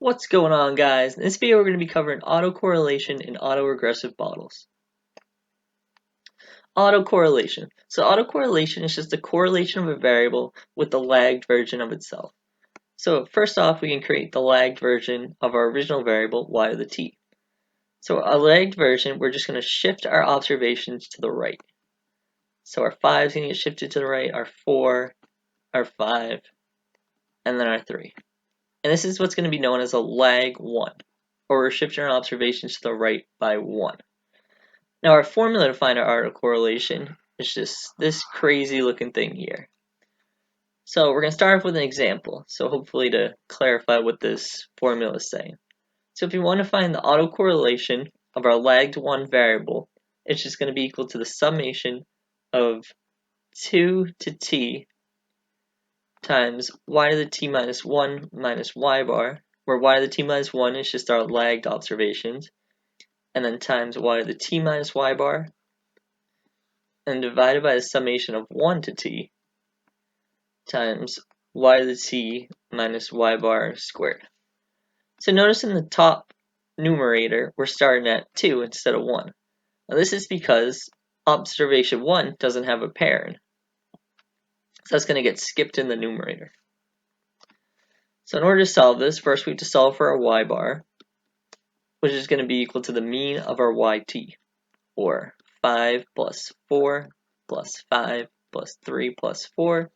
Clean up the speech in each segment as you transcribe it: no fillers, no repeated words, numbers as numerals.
What's going on, guys? In this video we're going to be covering autocorrelation and autoregressive models. Autocorrelation. So autocorrelation is just the correlation of a variable with the lagged version of itself. So first off, we can create the lagged version of our original variable y to the t. So a lagged version, we're just going to shift our observations to the right. So our 5 is going to get shifted to the right, our 4, our 5, and then our 3. And this is what's going to be known as a lag 1, or we're shifting our observations to the right by 1. Now our formula to find our autocorrelation is just this crazy looking thing here. So we're going to start off with an example, so hopefully to clarify what this formula is saying. So if you want to find the autocorrelation of our lagged 1 variable, it's just going to be equal to the summation of 2 to t times y to the t minus 1 minus y bar, where y to the t minus 1 is just our lagged observations, and then times y to the t minus y bar, and divided by the summation of 1 to t times y to the t minus y bar squared. So notice in the top numerator, we're starting at 2 instead of 1. Now this is because observation 1 doesn't have a parent. So that's going to get skipped in the numerator. So in order to solve this, first we have to solve for our y bar, which is going to be equal to the mean of our yt, or 5 plus 4 plus 5 plus 3 plus 4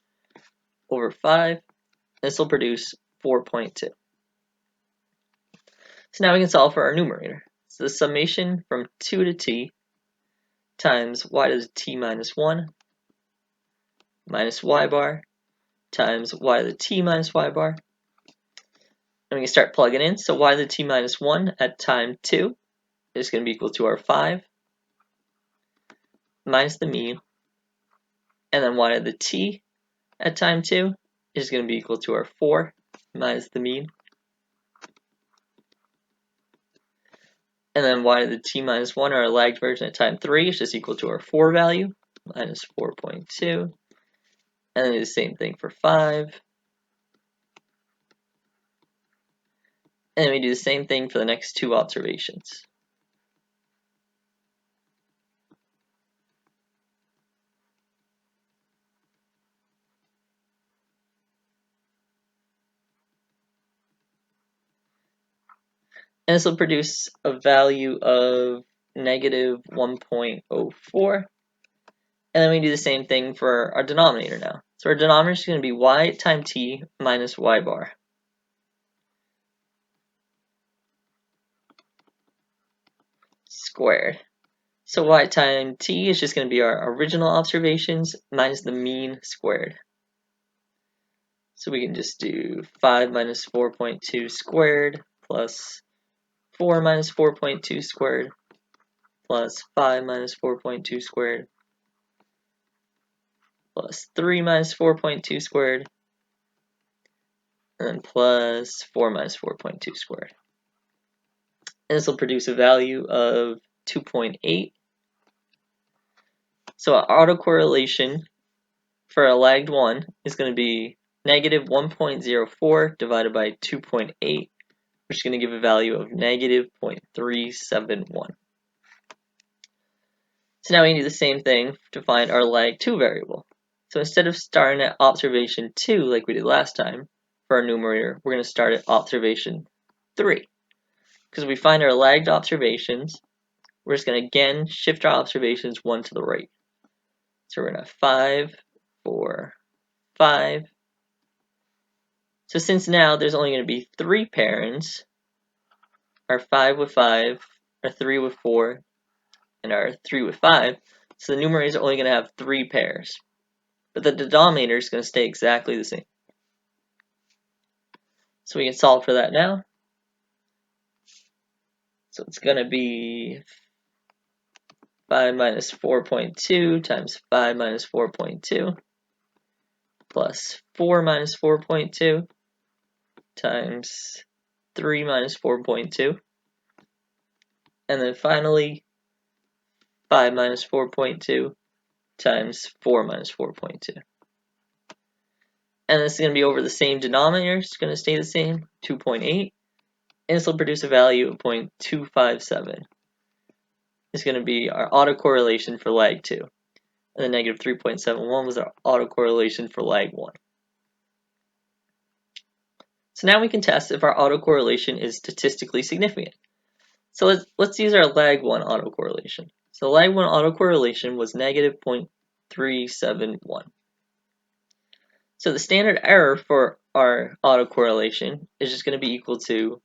over 5. This will produce 4.2. So now we can solve for our numerator. So the summation from 2 to t times y to the t minus 1 minus y bar times y to the t minus y bar. And we can start plugging in. So y to the t minus 1 at time 2 is going to be equal to our 5 minus the mean. And then y to the t at time 2 is going to be equal to our 4 minus the mean. And then y to the t minus 1, our lagged version at time 3, is just equal to our 4 value, minus 4.2. And then do the same thing for 5. And then we do the same thing for the next 2 observations. And this will produce a value of negative 1.04. And then we do the same thing for our denominator now. So our denominator is going to be y times t minus y bar. Squared. So y times t is just going to be our original observations minus the mean squared. So we can just do 5 minus 4.2 squared plus 4 minus 4.2 squared plus 5 minus 4.2 squared plus 3 minus 4.2 squared and then plus 4 minus 4.2 squared. And this will produce a value of 2.8. So our autocorrelation for a lagged 1 is going to be negative 1.04 divided by 2.8, which is going to give a value of negative 0.371. So now we can do the same thing to find our lag 2 variable. So instead of starting at observation 2 like we did last time for our numerator, we're going to start at observation 3. Because we find our lagged observations, we're just going to again shift our observations 1 to the right. So we're going to have 5, 4, 5. So since now there's only going to be 3 parents, our 5 with 5, our 3 with 4, and our 3 with 5, so the numerator is only going to have 3 pairs. But the denominator is going to stay exactly the same. So we can solve for that now. So it's going to be 5 minus 4.2 times 5 minus 4.2 plus 4 minus 4.2 times 3 minus 4.2. And then finally 5 minus 4.2 times 4 minus 4.2. And this is going to be over the same denominator. It's going to stay the same, 2.8. and this will produce a value of 0.257. It's going to be our autocorrelation for lag 2. And the negative 3.71 was our autocorrelation for lag 1. So now we can test if our autocorrelation is statistically significant. So let's use our lag 1 autocorrelation. So lag 1 autocorrelation was negative 0.371. So the standard error for our autocorrelation is just going to be equal to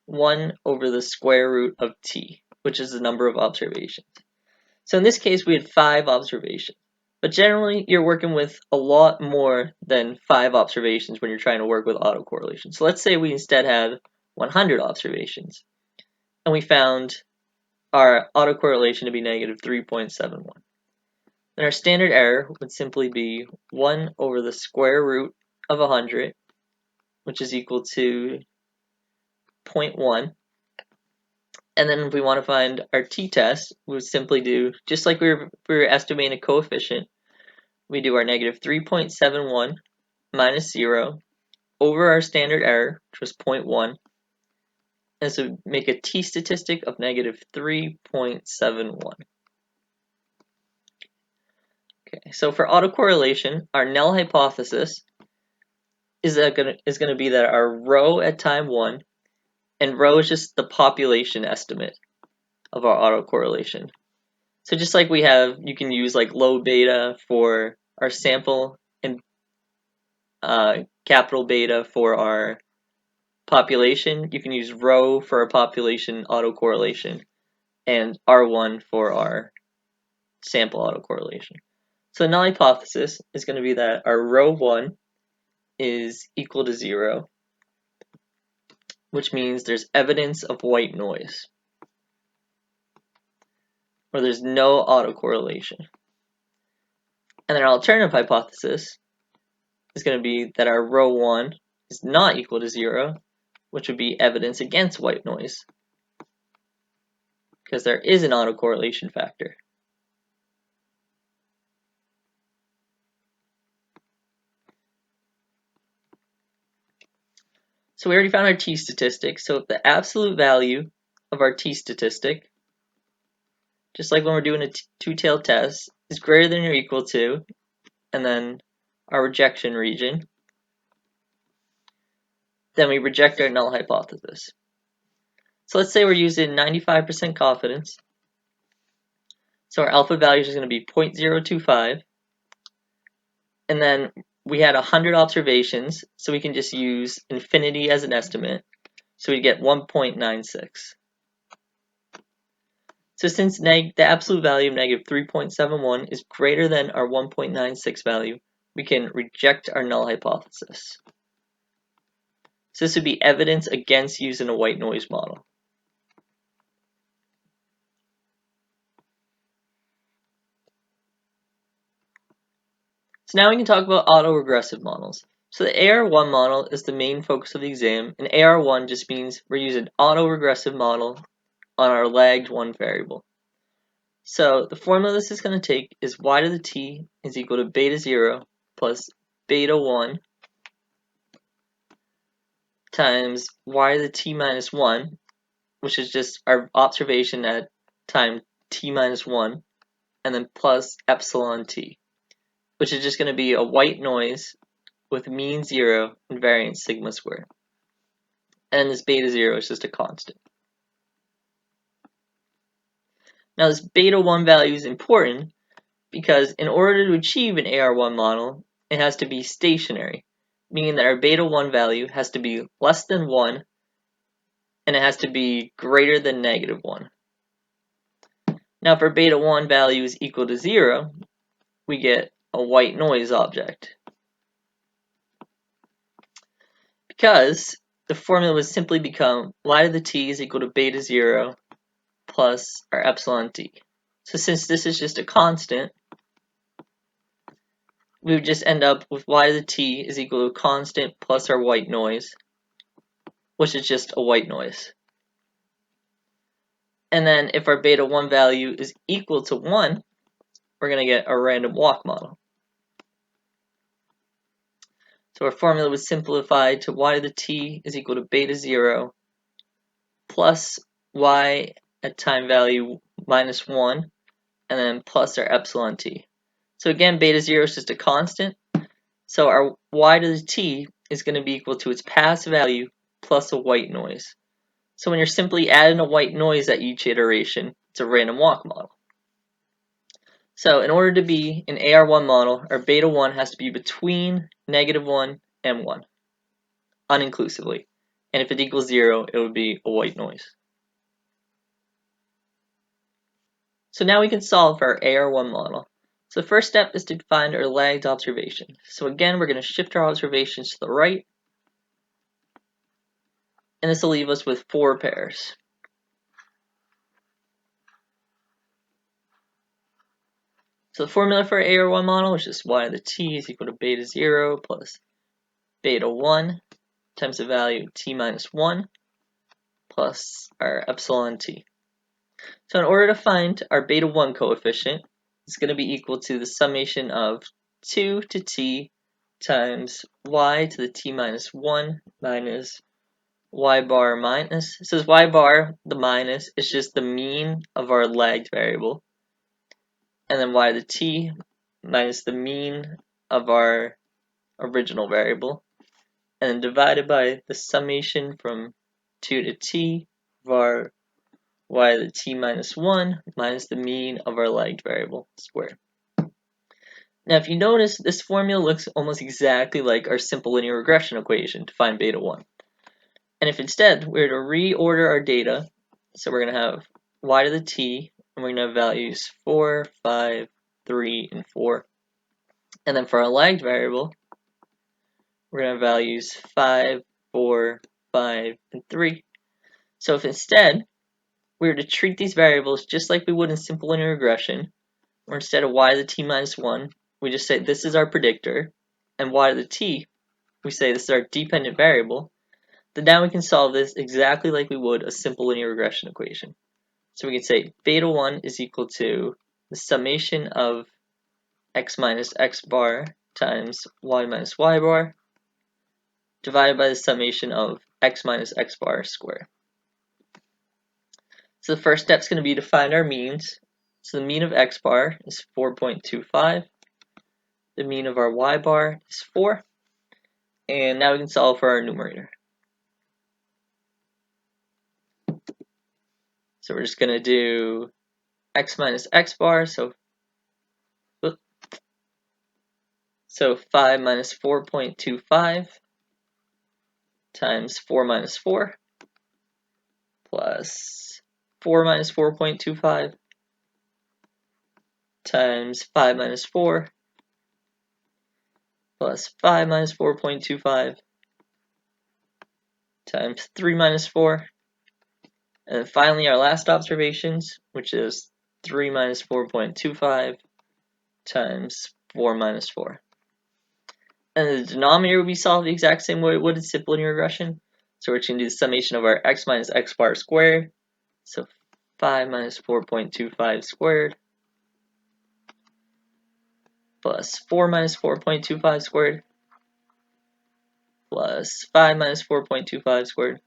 1 over the square root of t, which is the number of observations. So in this case, we had 5 observations. But generally, you're working with a lot more than 5 observations when you're trying to work with autocorrelation. So let's say we instead had 100 observations, and we found our autocorrelation to be negative 3.71. Then our standard error would simply be 1 over the square root of 100, which is equal to 0.1. And then if we want to find our t-test, we would simply do, just like we were estimating a coefficient, we do our negative 3.71 minus 0 over our standard error, which was 0.1, and so make a t-statistic of negative 3.71. Okay, so for autocorrelation, our null hypothesis is going to be that our rho at time 1, and rho is just the population estimate of our autocorrelation. So just like we have, you can use like low beta for our sample and capital beta for our population. You can use rho for our population autocorrelation and R1 for our sample autocorrelation. So the null hypothesis is going to be that our rho 1 is equal to 0, which means there's evidence of white noise, or there's no autocorrelation. And then our alternative hypothesis is going to be that our rho 1 is not equal to 0, which would be evidence against white noise, because there is an autocorrelation factor. So we already found our t-statistic, so if the absolute value of our t-statistic, just like when we're doing a two-tailed test, is greater than or equal to, and then our rejection region, then we reject our null hypothesis. So let's say we're using 95% confidence, so our alpha value is going to be 0.025, and then we had 100 observations, so we can just use infinity as an estimate, so we get 1.96. So since the absolute value of negative 3.71 is greater than our 1.96 value, we can reject our null hypothesis. So this would be evidence against using a white noise model. So now we can talk about autoregressive models. So the AR1 model is the main focus of the exam, and AR1 just means we're using autoregressive model on our lagged 1 variable. So the formula this is going to take is y to the t is equal to beta 0 plus beta 1 times y to the t minus 1, which is just our observation at time t minus 1, and then plus epsilon t, which is just going to be a white noise with mean 0 and variance sigma squared. And this beta 0 is just a constant. Now this beta 1 value is important because in order to achieve an AR1 model, it has to be stationary, meaning that our beta 1 value has to be less than 1 and it has to be greater than negative 1. Now if our beta 1 value is equal to 0, we get a white noise object, because the formula would simply become y to the t is equal to beta 0 plus our epsilon t. So since this is just a constant, we would just end up with y to the t is equal to a constant plus our white noise, which is just a white noise. And then if our beta 1 value is equal to 1, we're going to get a random walk model. So our formula was simplified to y to the t is equal to beta 0 plus y at time value minus 1, and then plus our epsilon t. So again, beta 0 is just a constant, so our y to the t is going to be equal to its past value plus a white noise. So when you're simply adding a white noise at each iteration, it's a random walk model. So in order to be an AR1 model, our beta 1 has to be between -1 and 1, uninclusively. And if it equals 0, it would be a white noise. So now we can solve for our AR1 model. So the first step is to find our lagged observation. So again, we're going to shift our observations to the right, and this will leave us with 4 pairs. So the formula for our AR1 model is just y to the t is equal to beta 0 plus beta 1 times the value t minus 1 plus our epsilon t. So in order to find our beta 1 coefficient, it's going to be equal to the summation of 2 to t times y to the t minus 1 minus y bar minus. It says y bar, the minus, is just the mean of our lagged variable. And then y to the t minus the mean of our original variable. And then divided by the summation from 2 to t of our y to the t minus 1 minus the mean of our lagged variable squared. Now if you notice, this formula looks almost exactly like our simple linear regression equation to find beta 1. And if instead we were to reorder our data, so we're going to have y to the t, and we're going to have values 4, 5, 3, and 4. And then for our lagged variable, we're going to have values 5, 4, 5, and 3. So if instead we were to treat these variables just like we would in simple linear regression, where instead of y to the t minus 1, we just say this is our predictor, and y to the t, we say this is our dependent variable, then now we can solve this exactly like we would a simple linear regression equation. So we can say beta 1 is equal to the summation of x minus x bar times y minus y bar divided by the summation of x minus x bar squared. So the first step is going to be to find our means. So the mean of x bar is 4.25. The mean of our y bar is 4. And now we can solve for our numerator. So we're just going to do x minus x bar, so 5 minus 4.25 times 4 minus 4 plus 4 minus 4.25 times 5 minus 4 plus 5 minus 4.25 times 3 minus 4. And then finally our last observations, which is 3 minus 4.25 times 4 minus 4. And the denominator will be solved the exact same way it would in simple linear regression. So we're just going to do the summation of our x minus x bar squared. So 5 minus 4.25 squared plus 4 minus 4.25 squared plus 5 minus 4.25 squared.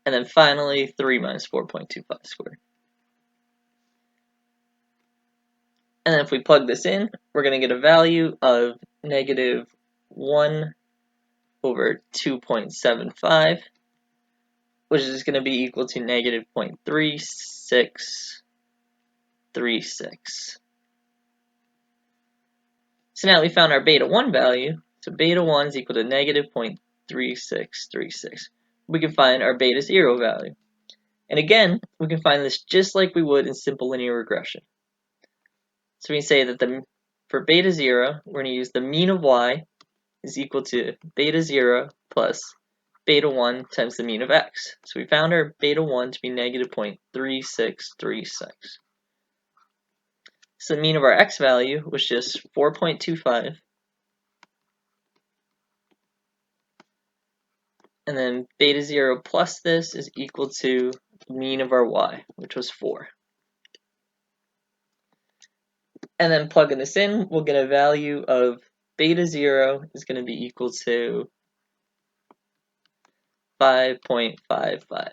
And then finally 3 minus 4.25 squared. And then if we plug this in, we're going to get a value of negative 1 over 2.75, which is going to be equal to negative 0.3636. So now we found our beta 1 value. So beta 1 is equal to negative 0.3636. We can find our beta 0 value. And again, we can find this just like we would in simple linear regression. So we can say that for beta 0, we're going to use the mean of y is equal to beta 0 plus beta 1 times the mean of x. So we found our beta 1 to be negative 0.3636. So the mean of our x value was just 4.25. And then beta 0 plus this is equal to the mean of our y, which was 4. And then plugging this in, we'll get a value of beta 0 is going to be equal to 5.55.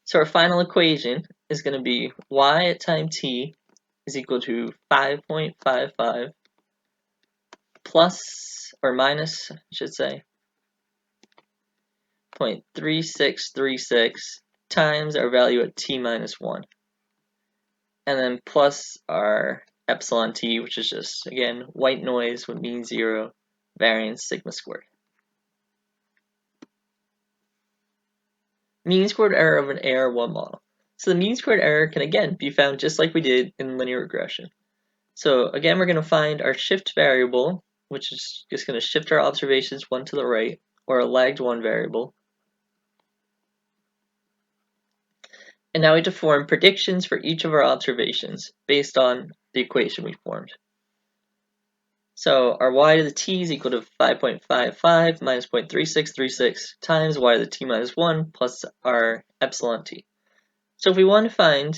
So our final equation is going to be y at time t is equal to 5.55 plus or minus, I should say, 0.3636 times our value at t minus 1. And then plus our epsilon t, which is just, again, white noise with mean 0, variance sigma squared. Mean squared error of an AR1 model. So the mean squared error can, again, be found just like we did in linear regression. So again, we're going to find our shift variable, which is just going to shift our observations one to the right, or a lagged one variable. And now we have to form predictions for each of our observations based on the equation we formed. So our y to the t is equal to 5.55 minus 0.3636 times y to the t minus 1 plus our epsilon t. So if we want to find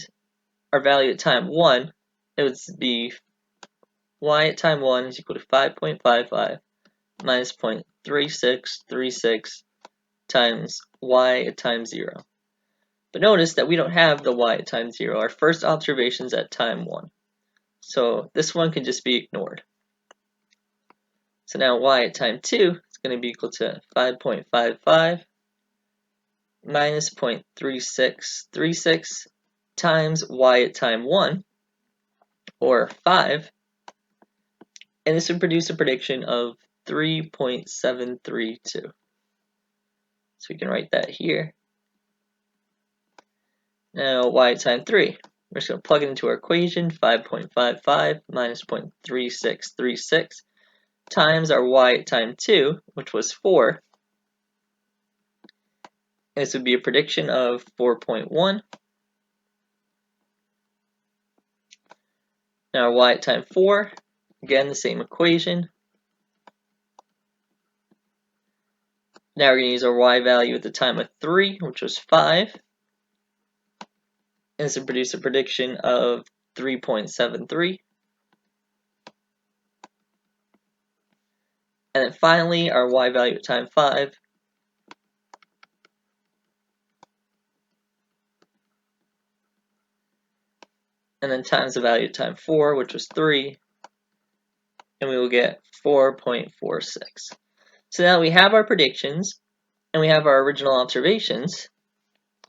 our value at time 1, it would be y at time 1 is equal to 5.55 minus 0.3636 times y at time 0. But notice that we don't have the y at time 0. Our first observation is at time 1. So this one can just be ignored. So now y at time 2 is going to be equal to 5.55 minus 0.3636 times y at time 1, or 5. And this would produce a prediction of 3.732. So we can write that here. Now y at time 3, we're just going to plug it into our equation, 5.55 minus 0.3636 times our y at time 2, which was 4. And this would be a prediction of 4.1. Now our y at time 4, again the same equation. Now we're going to use our y value at the time of 3, which was 5. And this would produce a prediction of 3.73. And then finally, our y value at time 5. And then times the value at time 4, which was 3. And we will get 4.46. So now we have our predictions, and we have our original observations.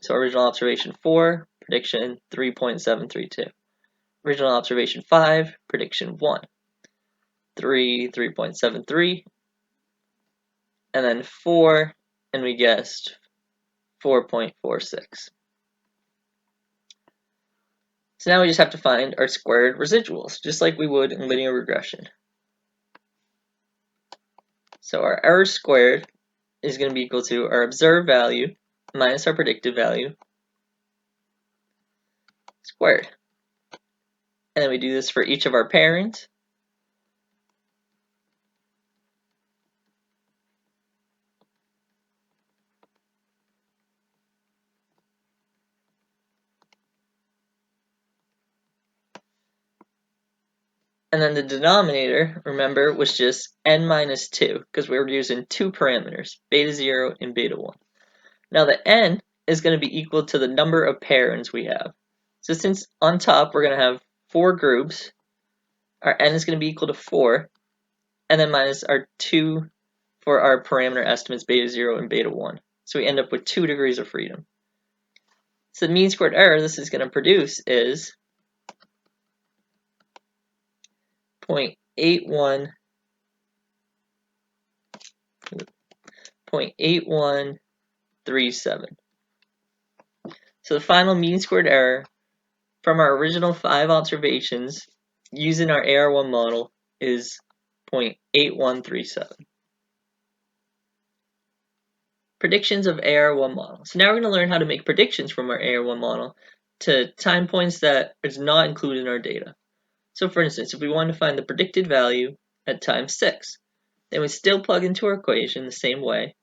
So original observation 4, prediction 3.732. Original observation 5, prediction 1. 3.73. And then 4, and we guessed 4.46. So now we just have to find our squared residuals, just like we would in linear regression. So our error squared is going to be equal to our observed value minus our predicted value squared. And then we do this for each of our parents. And then the denominator, remember, was just n minus 2, because we were using two parameters, beta 0 and beta 1. Now the n is going to be equal to the number of parents we have. So since on top we're going to have 4 groups, our n is going to be equal to 4, and then minus our 2 for our parameter estimates, beta 0 and beta 1. So we end up with 2 degrees of freedom. So the mean squared error this is going to produce is 0.8137. So the final mean squared error from our original 5 observations using our AR1 model is 0.8137. Predictions of AR1 model. So now we're going to learn how to make predictions from our AR1 model to time points that is not included in our data. So for instance, if we want to find the predicted value at time 6, then we still plug into our equation the same way.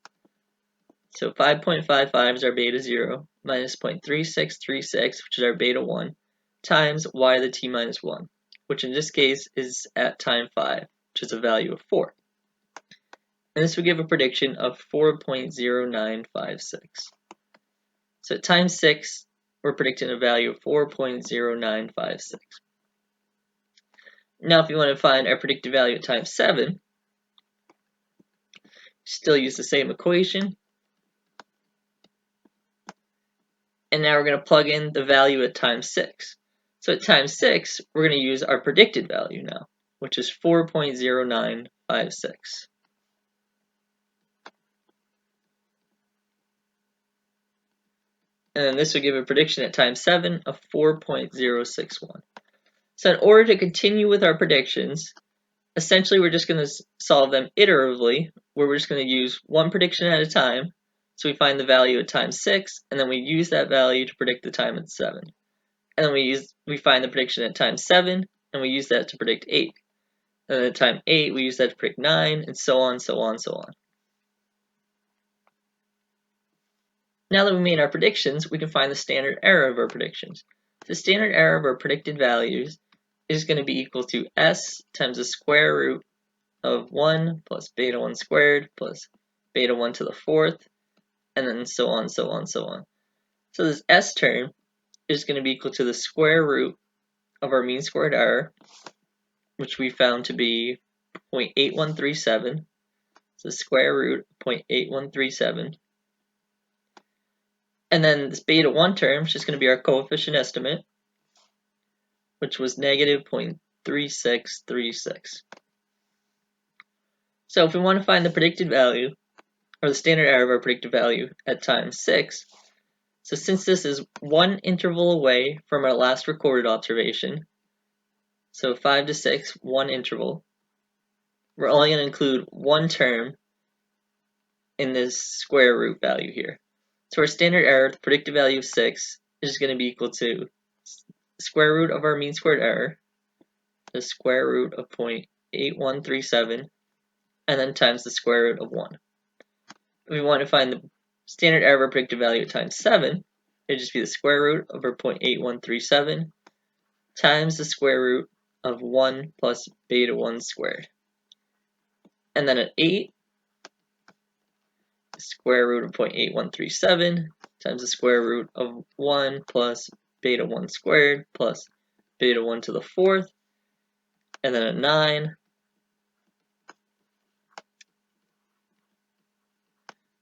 So 5.55 is our beta 0 minus 0.3636, which is our beta 1, times y to the t minus 1, which in this case is at time 5, which is a value of 4. and this would give a prediction of 4.0956. So at time 6, we're predicting a value of 4.0956. Now if you want to find our predicted value at time 7, still use the same equation. And now we're going to plug in the value at time 6. So at time 6, we're going to use our predicted value now, which is 4.0956. And this would give a prediction at time 7 of 4.061. So in order to continue with our predictions, essentially we're just going to solve them iteratively, where we're just going to use one prediction at a time. So we find the value at time 6, and then we use that value to predict the time at 7. And then we find the prediction at time 7, and we use that to predict 8. And then at time 8, we use that to predict 9, and so on, so on, so on. Now that we made our predictions, we can find the standard error of our predictions. The standard error of our predicted values is going to be equal to s times the square root of 1 plus beta 1 squared plus beta 1 to the 4th, and then so on, so on, so on. So this s term is going to be equal to the square root of our mean squared error, which we found to be 0.8137. So the square root of 0.8137. And then this beta 1 term is just going to be our coefficient estimate, which was negative 0.3636. So if we want to find the predicted value, or the standard error of our predicted value at time 6, so since this is one interval away from our last recorded observation, so 5 to 6, one interval, we're only going to include one term in this square root value here. So our standard error, the predicted value of 6, is going to be equal to the square root of our mean squared error, the square root of 0.8137, and then times the square root of 1. If we want to find the standard error of our predicted value at time 7, it would just be the square root of our 0.8137 times the square root of 1 plus beta 1 squared. And then at 8, the square root of 0.8137 times the square root of 1 plus beta 1 squared plus beta 1 to the 4th. And then at 9,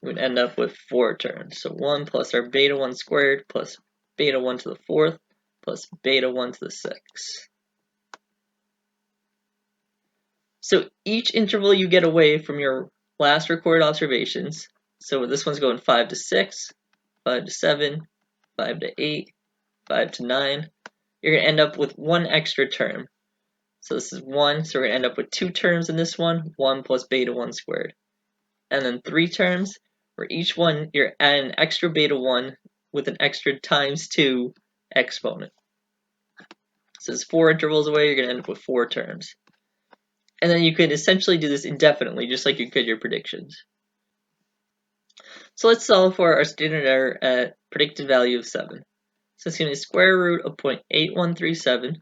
we would end up with 4 terms. So 1 plus our beta 1 squared plus beta 1 to the 4th plus beta 1 to the 6th. So each interval you get away from your last recorded observations, so this one's going 5 to 6, 5 to 7, 5 to 8, 5 to 9, you're going to end up with one extra term. So this is 1, so we're going to end up with 2 terms in this one, 1 plus beta 1 squared. And then 3 terms, where each one you're adding an extra beta 1 with an extra times 2 exponent. So it's 4 intervals away, you're going to end up with 4 terms. And then you could essentially do this indefinitely, just like you could your predictions. So let's solve for our standard error at predicted value of 7. So it's going to be the square root of 0.8137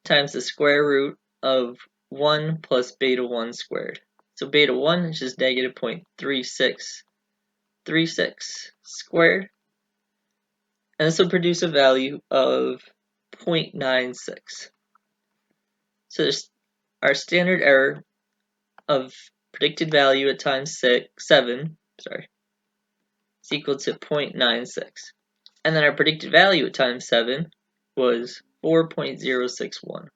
times the square root of 1 plus beta 1 squared. So beta 1 is just negative 0.3636 squared. And this will produce a value of 0.96. So there's our standard error of predicted value at time 7 is equal to 0.96. And then our predicted value at time 7 was 4.061.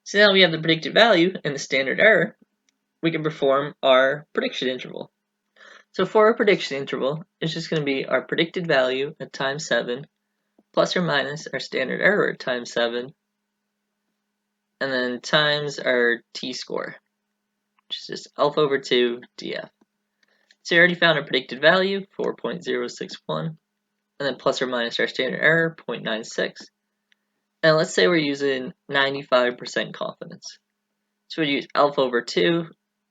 So now we have the predicted value and the standard error, we can perform our prediction interval. So for our prediction interval, it's just going to be our predicted value at time 7 plus or minus our standard error at time 7, and then times our t-score, which is just alpha over 2 df. So we already found our predicted value, 4.061, and then plus or minus our standard error, 0.96. And let's say we're using 95% confidence. So we use alpha over 2,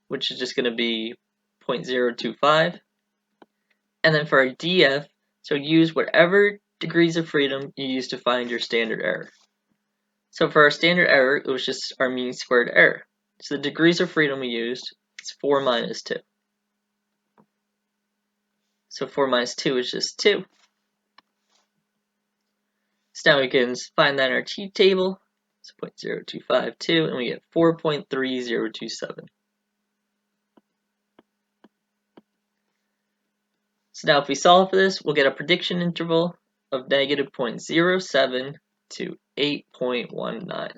which is just going to be 0.025. And then for our df, so use whatever degrees of freedom you use to find your standard error. So for our standard error, it was just our mean squared error. So the degrees of freedom we used is 4 minus 2. So 4 minus 2 is just 2. So now we can find that in our cheat table. It's 0.0252, and we get 4.3027. So now if we solve for this, we'll get a prediction interval of negative 0.07 to 8.19.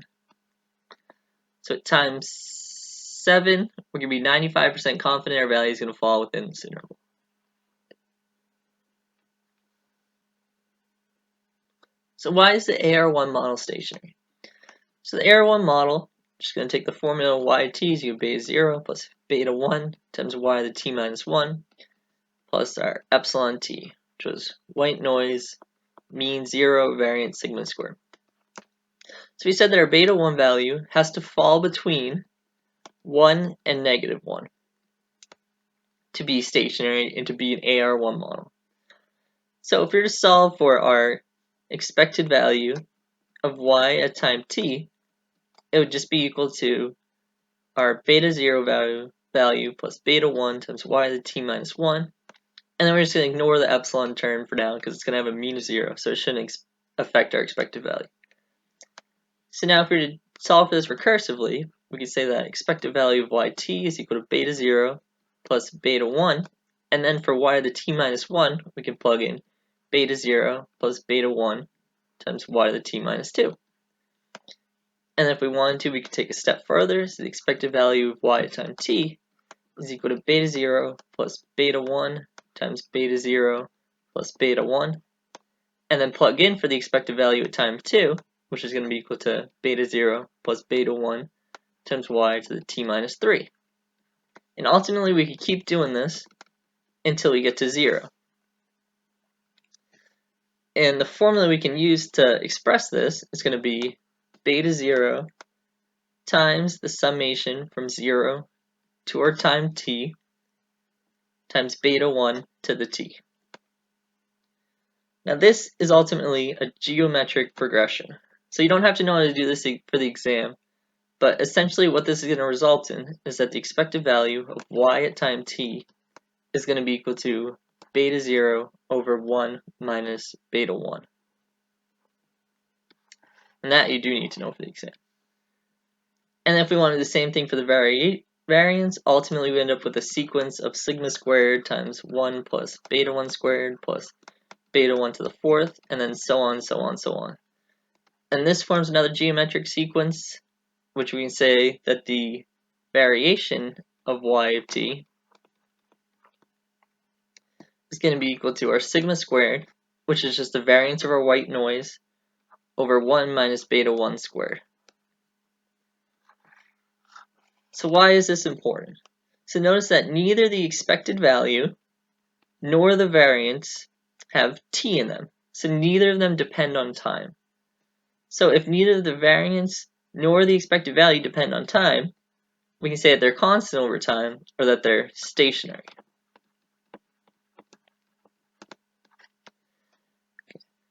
So at times 7, we're going to be 95% confident our value is going to fall within this interval. So why is the AR1 model stationary? So the AR1 model, just going to take the formula yt is equal to beta 0 plus beta 1 times y to the t minus 1 plus our epsilon t, which was white noise, mean 0, variance sigma squared. So we said that our beta 1 value has to fall between 1 and negative 1 to be stationary and to be an AR1 model. So if we were to solve for our expected value of y at time t, it would just be equal to our beta 0 value plus beta 1 times y to the t minus 1. And then we're just going to ignore the epsilon term for now because it's going to have a mean of 0, so it shouldn't affect our expected value. So now if we were to solve for this recursively, we could say that expected value of yt is equal to beta 0 plus beta 1. And then for y to the t minus 1, we can plug in beta 0 plus beta 1 times y to the t minus 2. And if we wanted to, we could take a step further. So the expected value of y times t is equal to beta 0 plus beta 1 times beta 0 plus beta 1. And then plug in for the expected value at time 2, which is going to be equal to beta 0 plus beta 1 times y to the t minus 3. And ultimately, we could keep doing this until we get to 0. And the formula we can use to express this is going to be beta 0 times the summation from 0 to our time t times beta 1 to the t. Now this is ultimately a geometric progression. So you don't have to know how to do this for the exam, but essentially what this is going to result in is that the expected value of y at time t is going to be equal to beta 0 over 1 minus beta 1. And that you do need to know for the exam. And if we wanted the same thing for the variance, ultimately we end up with a sequence of sigma squared times 1 plus beta 1 squared plus beta 1 to the 4th, and then so on, so on, so on. And this forms another geometric sequence, which we can say that the variation of y of t is going to be equal to our sigma squared, which is just the variance of our white noise, over 1 minus beta 1 squared. So why is this important? So notice that neither the expected value nor the variance have t in them. So neither of them depend on time. So if neither the variance nor the expected value depend on time, we can say that they're constant over time or that they're stationary.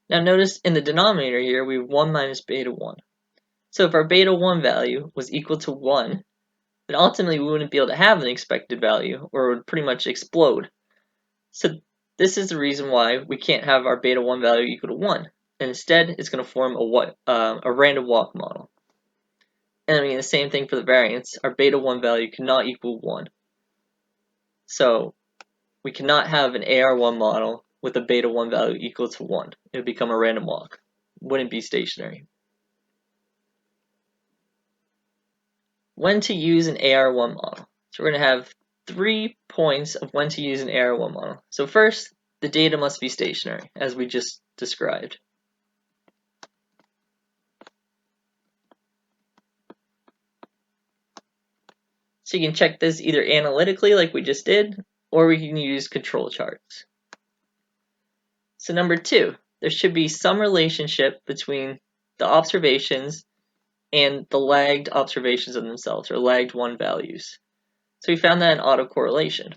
Now notice in the denominator here we have 1 minus beta 1. So if our beta 1 value was equal to 1, then ultimately we wouldn't be able to have an expected value, or it would pretty much explode. So this is the reason why we can't have our beta 1 value equal to 1. And instead, it's going to form a random walk model. And I mean the same thing for the variance. Our beta 1 value cannot equal 1. So we cannot have an AR1 model with a beta 1 value equal to 1. It would become a random walk. It wouldn't be stationary. When to use an AR1 model. So we're going to have 3 points of when to use an AR1 model. So first, the data must be stationary, as we just described. So you can check this either analytically, like we just did, or we can use control charts. So number 2, there should be some relationship between the observations and the lagged observations of themselves, or lagged 1 values. So we found that in autocorrelation.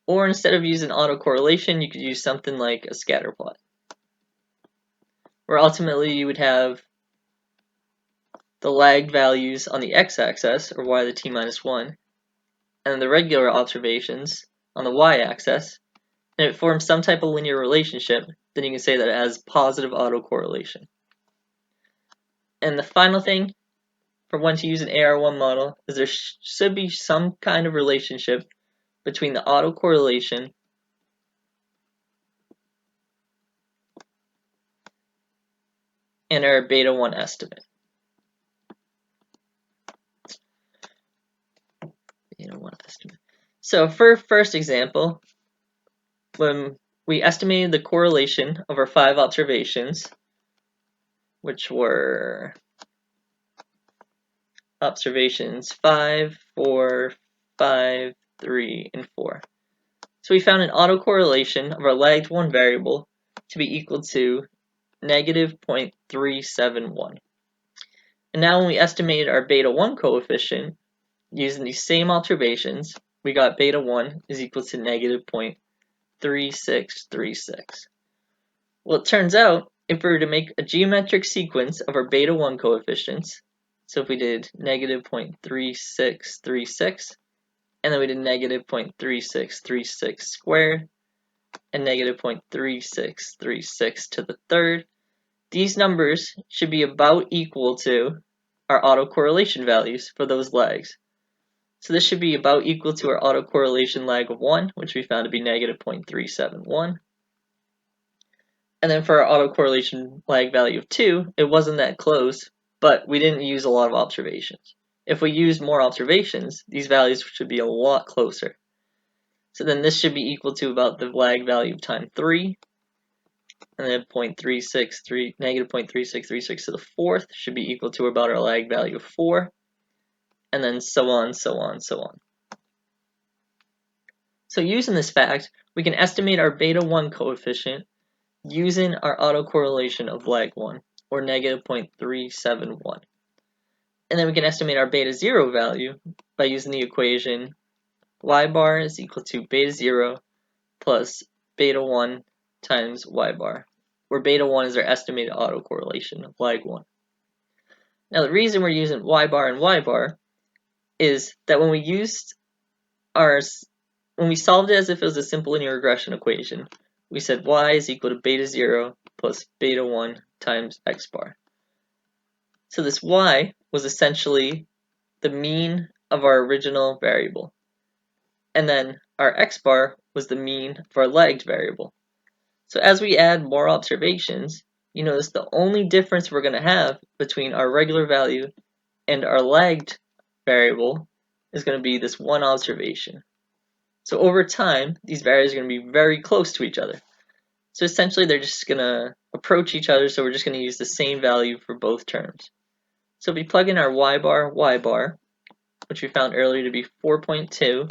Or instead of using autocorrelation, you could use something like a scatter plot. where ultimately you would have the lagged values on the x-axis, or y to the t minus 1, and then the regular observations on the y-axis, and it forms some type of linear relationship, then you can say that it has positive autocorrelation. And the final thing for when to use an AR1 model is there should be some kind of relationship between the autocorrelation and our beta 1 estimate. Beta 1 estimate. So for first example, when we estimated the correlation of our 5 observations, which were observations 5, 4, 5, 3, and 4. So we found an autocorrelation of our lagged 1 variable to be equal to negative 0.371. And now when we estimated our beta 1 coefficient using these same observations, we got beta 1 is equal to negative 0.3636. Well, it turns out if we were to make a geometric sequence of our beta 1 coefficients, so if we did negative 0.3636, and then we did negative 0.3636 squared, and negative 0.3636 to the third, these numbers should be about equal to our autocorrelation values for those lags. So this should be about equal to our autocorrelation lag of 1, which we found to be negative 0.371. And then for our autocorrelation lag value of 2, it wasn't that close, but we didn't use a lot of observations. If we used more observations, these values should be a lot closer. So then this should be equal to about the lag value of time 3, and then negative 0.3636 to the fourth should be equal to about our lag value of 4, and then so on, so on, so on. So using this fact, we can estimate our beta 1 coefficient using our autocorrelation of lag 1, or negative 0.371. And then we can estimate our beta 0 value by using the equation y bar is equal to beta 0 plus beta 1 times y bar, where beta 1 is our estimated autocorrelation of lag 1. Now the reason we're using y bar and y bar is that when we solved it as if it was a simple linear regression equation, we said y is equal to beta 0 plus beta 1 times x bar. So this y was essentially the mean of our original variable, and then our x bar was the mean of our lagged variable. So as we add more observations, you notice the only difference we're going to have between our regular value and our lagged variable is going to be this one observation. So over time, these values are going to be very close to each other. So essentially, they're just going to approach each other, so we're just going to use the same value for both terms. So if we plug in our y bar, which we found earlier to be 4.2,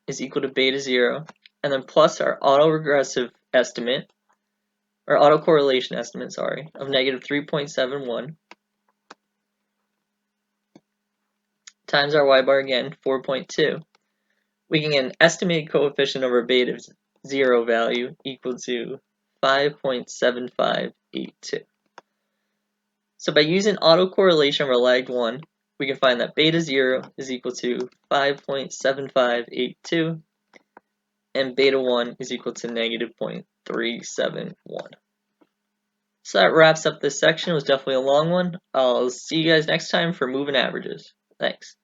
is equal to beta 0, and then plus our autoregressive estimate, or autocorrelation estimate, sorry, of negative 3.71, times our y bar again, 4.2, we can get an estimated coefficient of our beta 0 value equal to 5.7582. So by using autocorrelation of our lagged 1, we can find that beta 0 is equal to 5.7582, and beta 1 is equal to negative 0.371. So that wraps up this section. It was definitely a long one. I'll see you guys next time for moving averages. Thanks.